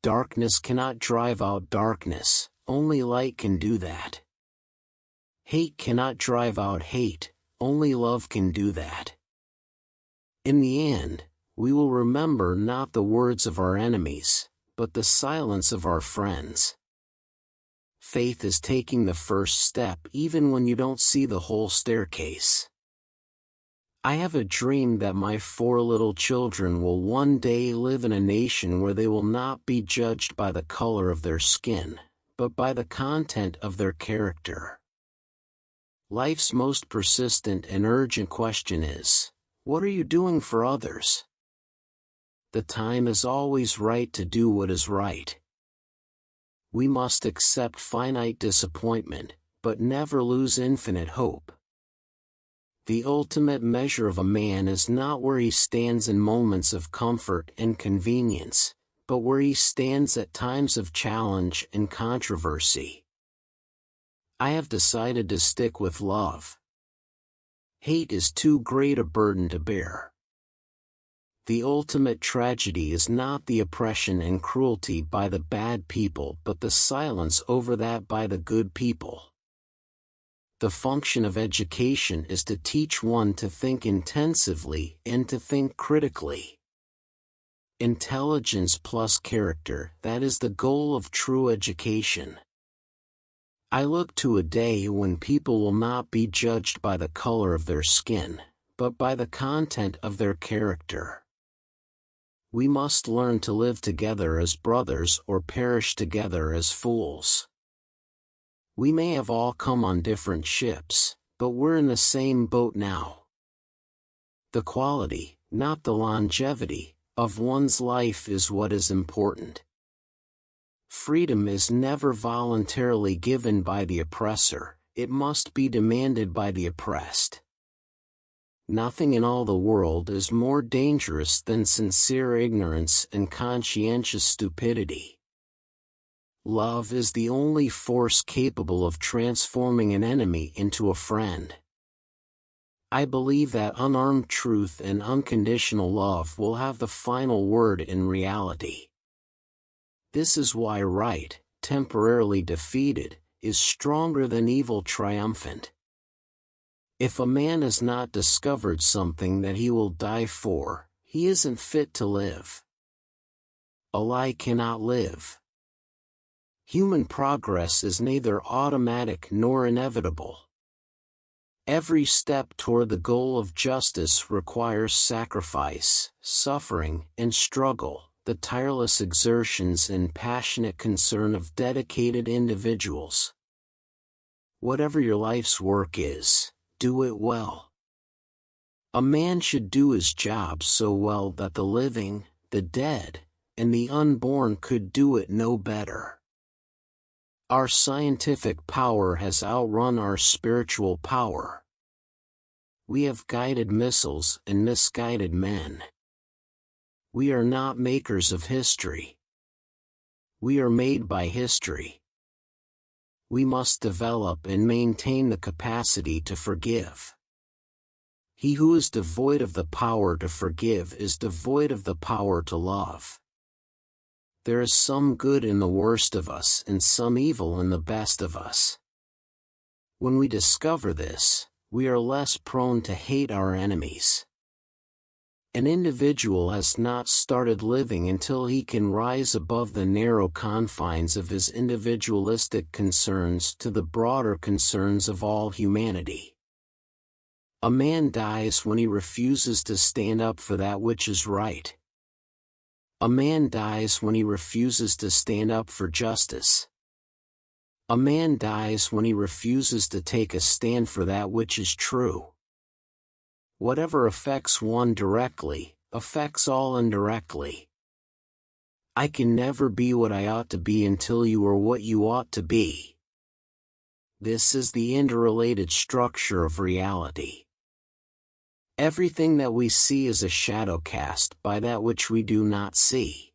Darkness cannot drive out darkness, only light can do that. Hate cannot drive out hate, only love can do that. In the end, we will remember not the words of our enemies, but the silence of our friends. Faith is taking the first step even when you don't see the whole staircase. I have a dream that my 4 little children will one day live in a nation where they will not be judged by the color of their skin, but by the content of their character. Life's most persistent and urgent question is, what are you doing for others? The time is always right to do what is right. We must accept finite disappointment, but never lose infinite hope. The ultimate measure of a man is not where he stands in moments of comfort and convenience, but where he stands at times of challenge and controversy. I have decided to stick with love. Hate is too great a burden to bear. The ultimate tragedy is not the oppression and cruelty by the bad people but the silence over that by the good people. The function of education is to teach one to think intensively and to think critically. Intelligence plus character, that is the goal of true education. I look to a day when people will not be judged by the color of their skin, but by the content of their character. We must learn to live together as brothers or perish together as fools. We may have all come on different ships, but we're in the same boat now. The quality, not the longevity, of one's life is what is important. Freedom is never voluntarily given by the oppressor, it must be demanded by the oppressed. Nothing in all the world is more dangerous than sincere ignorance and conscientious stupidity. Love is the only force capable of transforming an enemy into a friend. I believe that unarmed truth and unconditional love will have the final word in reality. This is why right, temporarily defeated, is stronger than evil triumphant. If a man has not discovered something that he will die for, he isn't fit to live. A lie cannot live. Human progress is neither automatic nor inevitable. Every step toward the goal of justice requires sacrifice, suffering, and struggle, the tireless exertions and passionate concern of dedicated individuals. Whatever your life's work is, do it well. A man should do his job so well that the living, the dead, and the unborn could do it no better. Our scientific power has outrun our spiritual power. We have guided missiles and misguided men. We are not makers of history. We are made by history. We must develop and maintain the capacity to forgive. He who is devoid of the power to forgive is devoid of the power to love. There is some good in the worst of us and some evil in the best of us. When we discover this, we are less prone to hate our enemies. An individual has not started living until he can rise above the narrow confines of his individualistic concerns to the broader concerns of all humanity. A man dies when he refuses to stand up for that which is right. A man dies when he refuses to stand up for justice. A man dies when he refuses to take a stand for that which is true. Whatever affects one directly, affects all indirectly. I can never be what I ought to be until you are what you ought to be. This is the interrelated structure of reality. Everything that we see is a shadow cast by that which we do not see.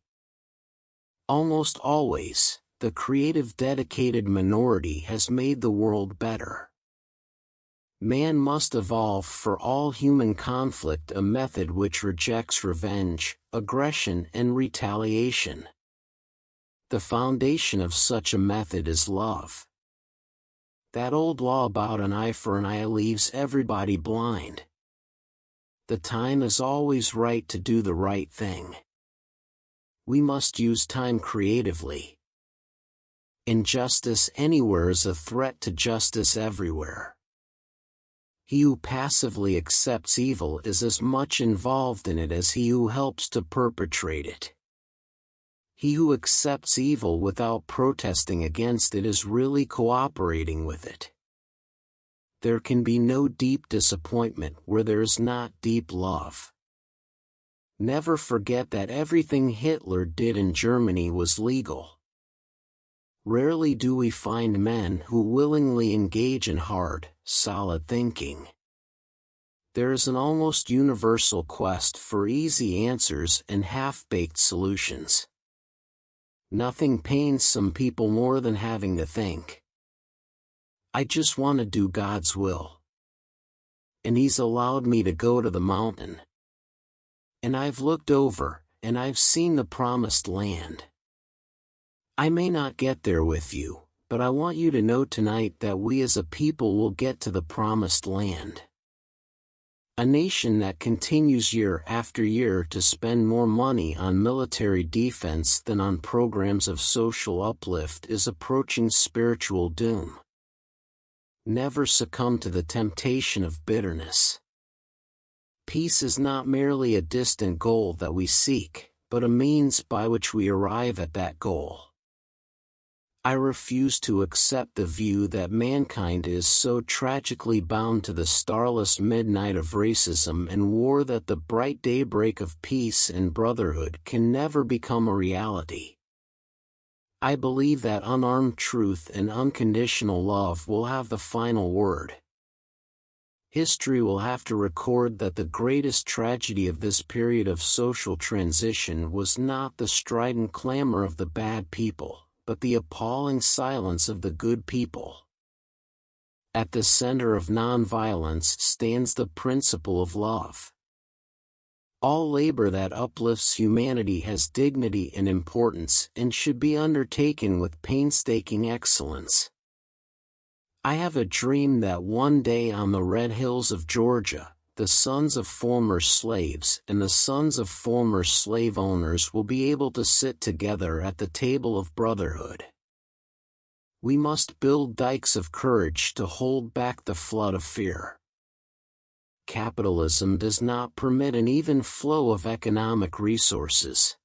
Almost always, the creative dedicated minority has made the world better. Man must evolve for all human conflict a method which rejects revenge, aggression and retaliation. The foundation of such a method is love. That old law about an eye for an eye leaves everybody blind. The time is always right to do the right thing. We must use time creatively. Injustice anywhere is a threat to justice everywhere. He who passively accepts evil is as much involved in it as he who helps to perpetrate it. He who accepts evil without protesting against it is really cooperating with it. There can be no deep disappointment where there is not deep love. Never forget that everything Hitler did in Germany was legal. Rarely do we find men who willingly engage in hard, solid thinking. There is an almost universal quest for easy answers and half-baked solutions. Nothing pains some people more than having to think. I just want to do God's will. And He's allowed me to go to the mountain. And I've looked over, and I've seen the promised land. I may not get there with you, but I want you to know tonight that we as a people will get to the promised land. A nation that continues year after year to spend more money on military defense than on programs of social uplift is approaching spiritual doom. Never succumb to the temptation of bitterness. Peace is not merely a distant goal that we seek, but a means by which we arrive at that goal. I refuse to accept the view that mankind is so tragically bound to the starless midnight of racism and war that the bright daybreak of peace and brotherhood can never become a reality. I believe that unarmed truth and unconditional love will have the final word. History will have to record that the greatest tragedy of this period of social transition was not the strident clamor of the bad people, but the appalling silence of the good people. At the center of nonviolence stands the principle of love. All labor that uplifts humanity has dignity and importance and should be undertaken with painstaking excellence. I have a dream that one day on the red hills of Georgia, the sons of former slaves and the sons of former slave owners will be able to sit together at the table of brotherhood. We must build dikes of courage to hold back the flood of fear. Capitalism does not permit an even flow of economic resources.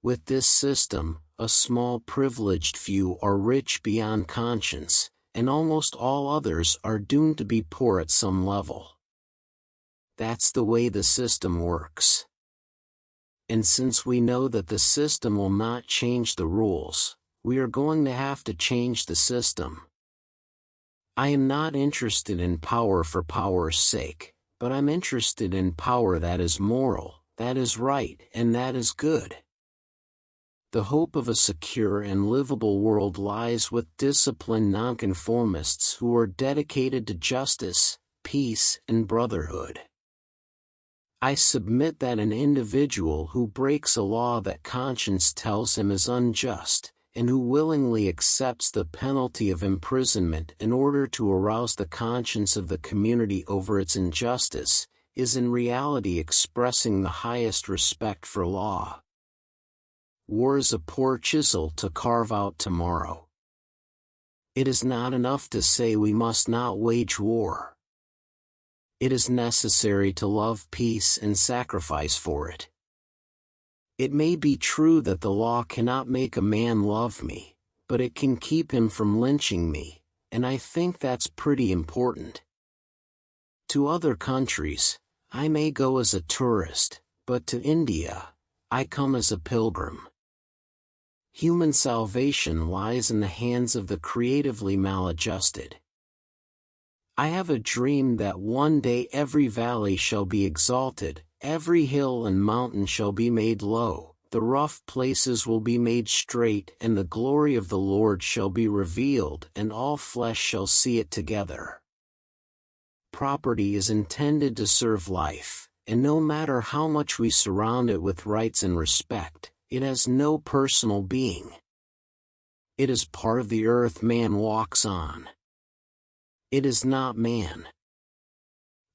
With this system, a small privileged few are rich beyond conscience, and almost all others are doomed to be poor at some level. That's the way the system works. And since we know that the system will not change the rules, we are going to have to change the system. I am not interested in power for power's sake, but I'm interested in power that is moral, that is right, and that is good. The hope of a secure and livable world lies with disciplined nonconformists who are dedicated to justice, peace, and brotherhood. I submit that an individual who breaks a law that conscience tells him is unjust, and who willingly accepts the penalty of imprisonment in order to arouse the conscience of the community over its injustice, is in reality expressing the highest respect for law. War is a poor chisel to carve out tomorrow. It is not enough to say we must not wage war. It is necessary to love peace and sacrifice for it. It may be true that the law cannot make a man love me, but it can keep him from lynching me, and I think that's pretty important. To other countries, I may go as a tourist, but to India, I come as a pilgrim. Human salvation lies in the hands of the creatively maladjusted. I have a dream that one day every valley shall be exalted, every hill and mountain shall be made low, the rough places will be made straight, and the glory of the Lord shall be revealed, and all flesh shall see it together. Property is intended to serve life, and no matter how much we surround it with rights and respect, It has no personal being. It is part of the earth man walks on. It is not man.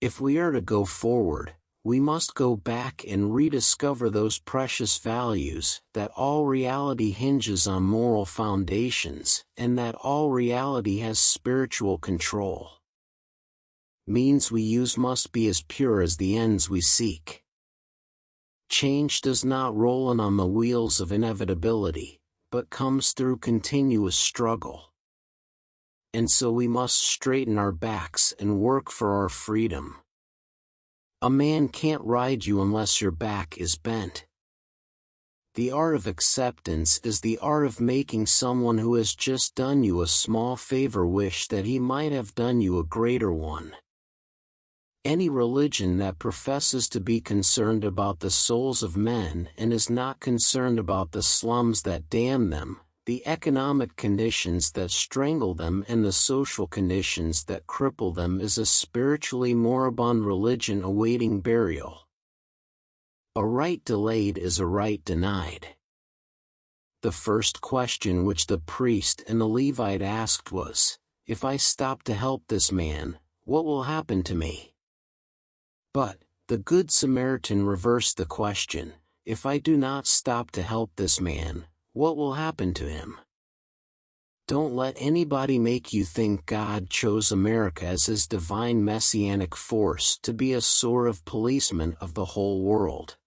If we are to go forward, we must go back and rediscover those precious values, that all reality hinges on moral foundations, and that all reality has spiritual control. Means we use must be as pure as the ends we seek. Change does not roll in on the wheels of inevitability, but comes through continuous struggle. And so we must straighten our backs and work for our freedom. A man can't ride you unless your back is bent. The art of acceptance is the art of making someone who has just done you a small favor wish that he might have done you a greater one. Any religion that professes to be concerned about the souls of men and is not concerned about the slums that damn them, the economic conditions that strangle them and the social conditions that cripple them is a spiritually moribund religion awaiting burial. A right delayed is a right denied. The first question which the priest and the Levite asked was, "If I stop to help this man, what will happen to me?" But the Good Samaritan reversed the question, "If I do not stop to help this man, what will happen to him?" Don't let anybody make you think God chose America as his divine messianic force to be a sort of policeman of the whole world.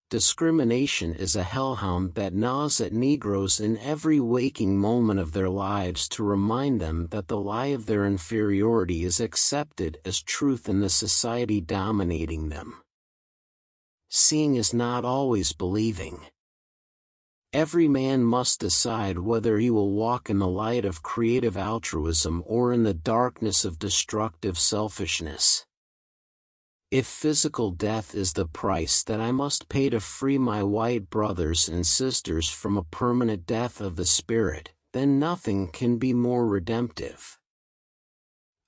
Discrimination is a hellhound that gnaws at Negroes in every waking moment of their lives to remind them that the lie of their inferiority is accepted as truth in the society dominating them. Seeing is not always believing. Every man must decide whether he will walk in the light of creative altruism or in the darkness of destructive selfishness. If physical death is the price that I must pay to free my white brothers and sisters from a permanent death of the spirit, then nothing can be more redemptive.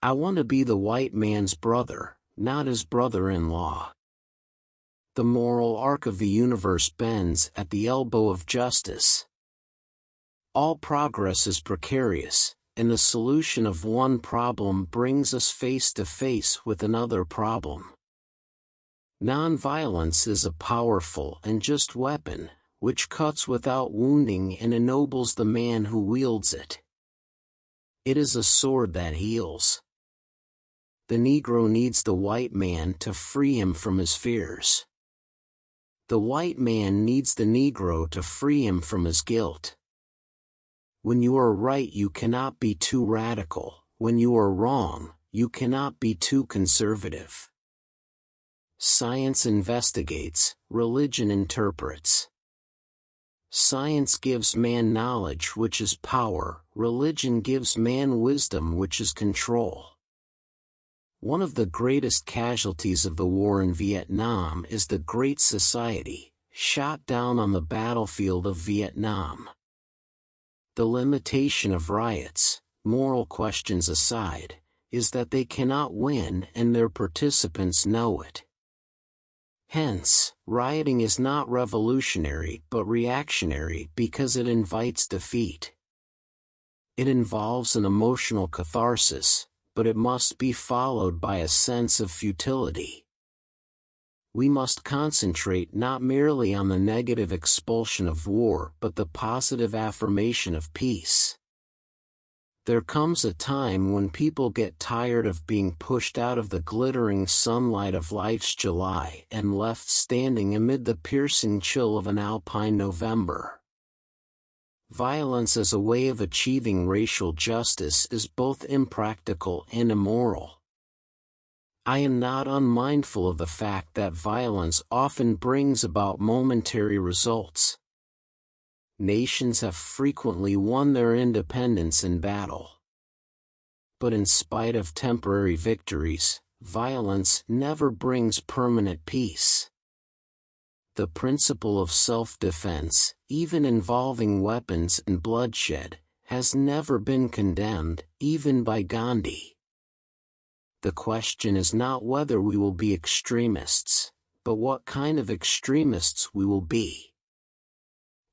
I want to be the white man's brother, not his brother-in-law. The moral arc of the universe bends at the elbow of justice. All progress is precarious, and the solution of one problem brings us face to face with another problem. Nonviolence is a powerful and just weapon, which cuts without wounding and ennobles the man who wields it. It is a sword that heals. The Negro needs the white man to free him from his fears. The white man needs the Negro to free him from his guilt. When you are right, you cannot be too radical. When you are wrong, you cannot be too conservative. Science investigates, religion interprets. Science gives man knowledge, which is power. Religion gives man wisdom, which is control. One of the greatest casualties of the war in Vietnam is the Great Society, shot down on the battlefield of Vietnam. The limitation of riots, moral questions aside, is that they cannot win and their participants know it. Hence, rioting is not revolutionary but reactionary because it invites defeat. It involves an emotional catharsis, but it must be followed by a sense of futility. We must concentrate not merely on the negative expulsion of war but the positive affirmation of peace. There comes a time when people get tired of being pushed out of the glittering sunlight of life's July and left standing amid the piercing chill of an alpine November. Violence as a way of achieving racial justice is both impractical and immoral. I am not unmindful of the fact that violence often brings about momentary results. Nations have frequently won their independence in battle. But in spite of temporary victories, violence never brings permanent peace. The principle of self-defense, even involving weapons and bloodshed, has never been condemned, even by Gandhi. The question is not whether we will be extremists, but what kind of extremists we will be.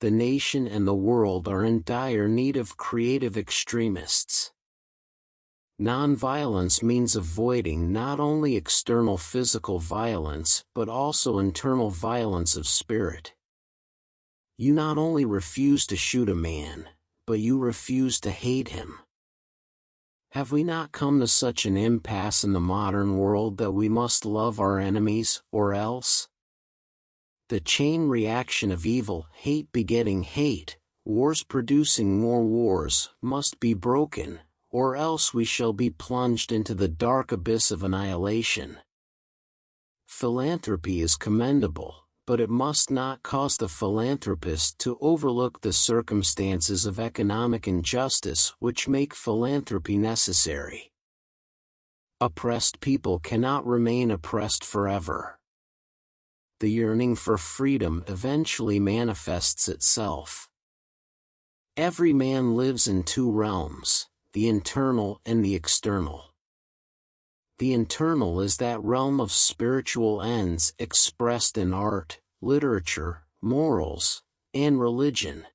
the nation and the world are in dire need of creative extremists. Nonviolence means avoiding not only external physical violence but also internal violence of spirit. You not only refuse to shoot a man, but you refuse to hate him. Have we not come to such an impasse in the modern world that we must love our enemies, or else? The chain reaction of evil, hate begetting hate, wars producing more wars, must be broken, or else we shall be plunged into the dark abyss of annihilation. Philanthropy is commendable, but it must not cause the philanthropist to overlook the circumstances of economic injustice which make philanthropy necessary. Oppressed people cannot remain oppressed forever. The yearning for freedom eventually manifests itself. Every man lives in two realms, the internal and the external. The internal is that realm of spiritual ends expressed in art, literature, morals, and religion.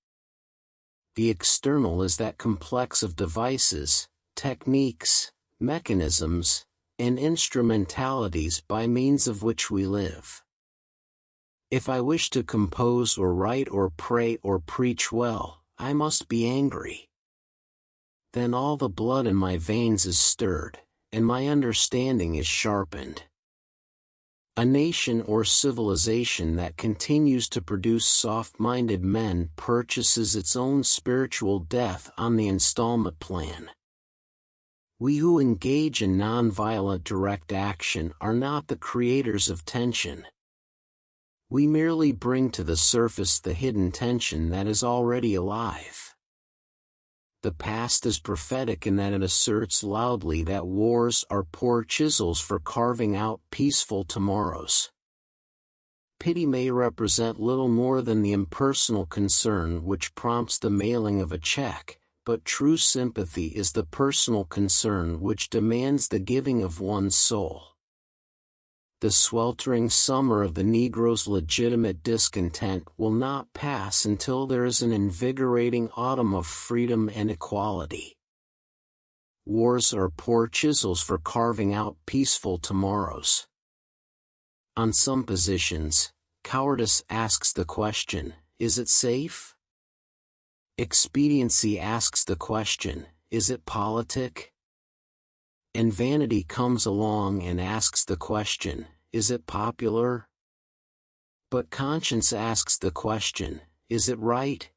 The external is that complex of devices, techniques, mechanisms, and instrumentalities by means of which we live. If I wish to compose or write or pray or preach well, I must be angry. Then all the blood in my veins is stirred, and my understanding is sharpened. A nation or civilization that continues to produce soft-minded men purchases its own spiritual death on the installment plan. We who engage in nonviolent direct action are not the creators of tension. We merely bring to the surface the hidden tension that is already alive. The past is prophetic in that it asserts loudly that wars are poor chisels for carving out peaceful tomorrows. Pity may represent little more than the impersonal concern which prompts the mailing of a check, but true sympathy is the personal concern which demands the giving of one's soul. The sweltering summer of the Negro's legitimate discontent will not pass until there is an invigorating autumn of freedom and equality. Wars are poor chisels for carving out peaceful tomorrows. On some positions, cowardice asks the question, is it safe? Expediency asks the question, is it politic? And vanity comes along and asks the question, is it popular? But conscience asks the question, is it right?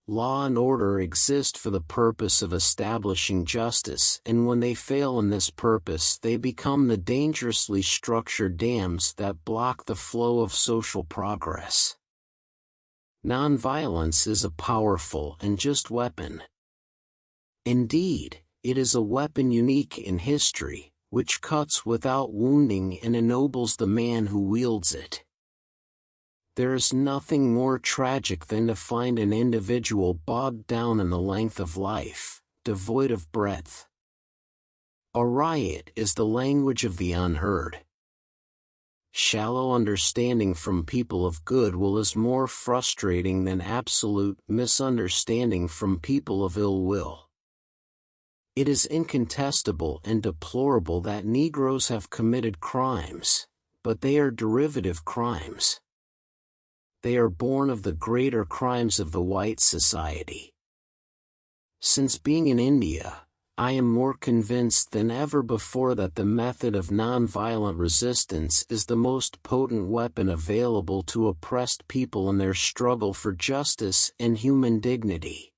Law and order exist for the purpose of establishing justice, and when they fail in this purpose they become the dangerously structured dams that block the flow of social progress. Nonviolence is a powerful and just weapon. Indeed, it is a weapon unique in history, which cuts without wounding and ennobles the man who wields it. There is nothing more tragic than to find an individual bogged down in the length of life, devoid of breadth. A riot is the language of the unheard. Shallow understanding from people of goodwill is more frustrating than absolute misunderstanding from people of ill will. It is incontestable and deplorable that Negroes have committed crimes, but they are derivative crimes. They are born of the greater crimes of the white society. Since being in India, I am more convinced than ever before that the method of nonviolent resistance is the most potent weapon available to oppressed people in their struggle for justice and human dignity.